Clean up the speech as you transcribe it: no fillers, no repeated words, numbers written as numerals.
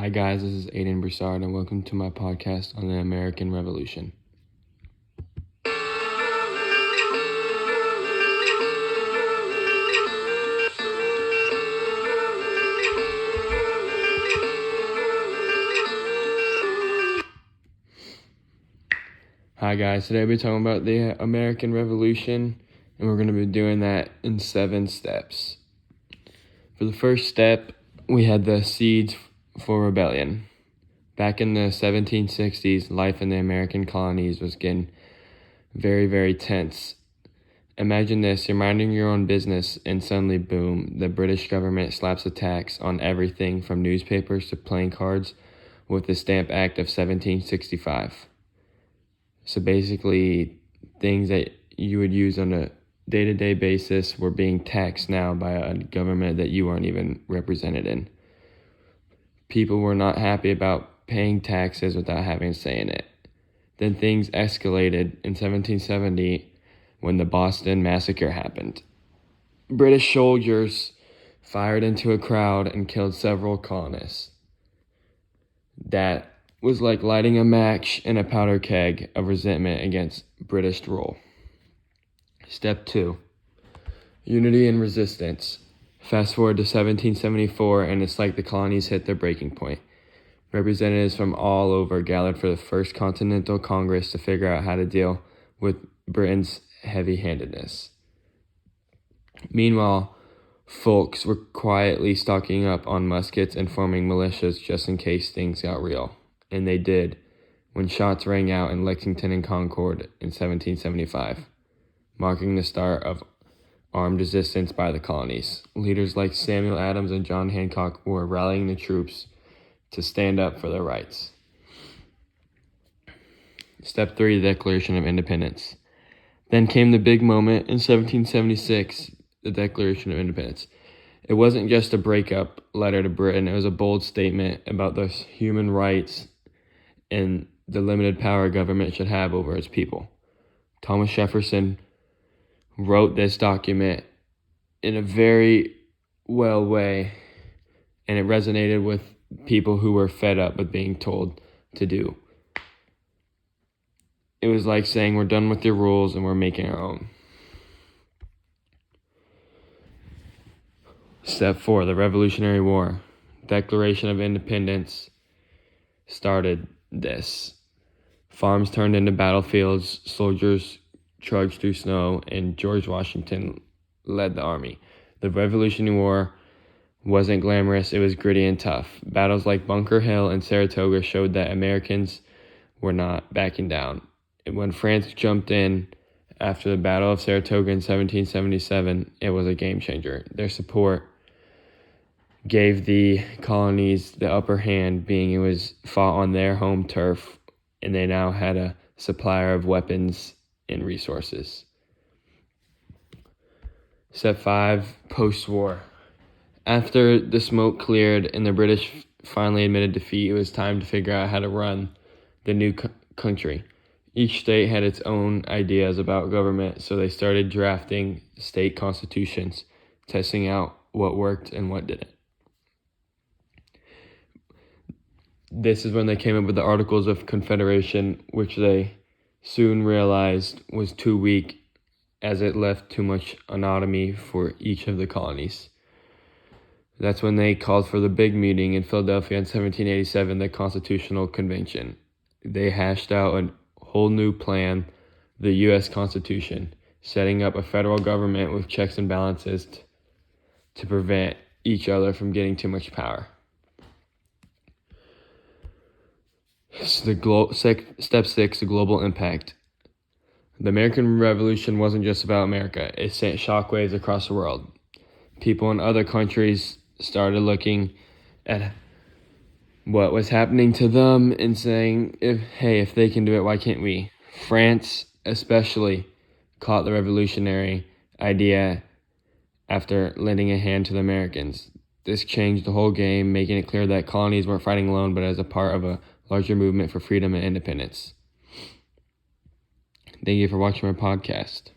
Hi guys, this is Aiden Broussard and welcome to my podcast on the American Revolution. Hi guys, today we're talking about the American Revolution and we're going to be doing that in 7 steps. For the first step, we had the seeds for rebellion. Back in the 1760s, life in the American colonies was getting very, very tense. Imagine this, you're minding your own business and suddenly, boom, the British government slaps a tax on everything from newspapers to playing cards with the Stamp Act of 1765. So basically, things that you would use on a day-to-day basis were being taxed now by a government that you weren't even represented in. People were not happy about paying taxes without having a say in it. Then things escalated in 1770 when the Boston Massacre happened. British soldiers fired into a crowd and killed several colonists. That was like lighting a match in a powder keg of resentment against British rule. Step 2, unity and resistance. Fast forward to 1774 and it's like the colonies hit their breaking point. Representatives from all over gathered for the First Continental Congress to figure out how to deal with Britain's heavy-handedness. Meanwhile, folks were quietly stocking up on muskets and forming militias just in case things got real. And they did, when shots rang out in Lexington and Concord in 1775, marking the start of armed resistance by the colonies. Leaders like Samuel Adams and John Hancock were rallying the troops to stand up for their rights. Step 3, the Declaration of Independence. Then came the big moment in 1776, the Declaration of Independence. It wasn't just a breakup letter to Britain, it was a bold statement about the human rights and the limited power government should have over its people. Thomas Jefferson wrote this document in a very well way, and it resonated with people who were fed up with being told to do. It was like saying, we're done with your rules and we're making our own. Step 4, the Revolutionary War. Declaration of Independence started this. Farms turned into battlefields, soldiers trudged through snow, and George Washington led the army. The Revolutionary War wasn't glamorous, it was gritty and tough. Battles like Bunker Hill and Saratoga showed that Americans were not backing down. And when France jumped in after the Battle of Saratoga in 1777, it was a game changer. Their support gave the colonies the upper hand, being it was fought on their home turf, and they now had a supplier of weapons and resources. Step 5, post-war. After the smoke cleared and the British finally admitted defeat, it was time to figure out how to run the new country. Each state had its own ideas about government, so they started drafting state constitutions, testing out what worked and what didn't. This is when they came up with the Articles of Confederation, which they soon realized was too weak as it left too much autonomy for each of the colonies. That's when they called for the big meeting in Philadelphia in 1787, the Constitutional Convention. They hashed out a whole new plan, the U.S. Constitution, setting up a federal government with checks and balances to prevent each other from getting too much power. So step 6, the global impact. The American Revolution wasn't just about America. It sent shockwaves across the world. People in other countries started looking at what was happening to them and saying, if they can do it, why can't we? France especially caught the revolutionary idea after lending a hand to the Americans. This changed the whole game, making it clear that colonies weren't fighting alone, but as a part of a larger movement for freedom and independence. Thank you for watching my podcast.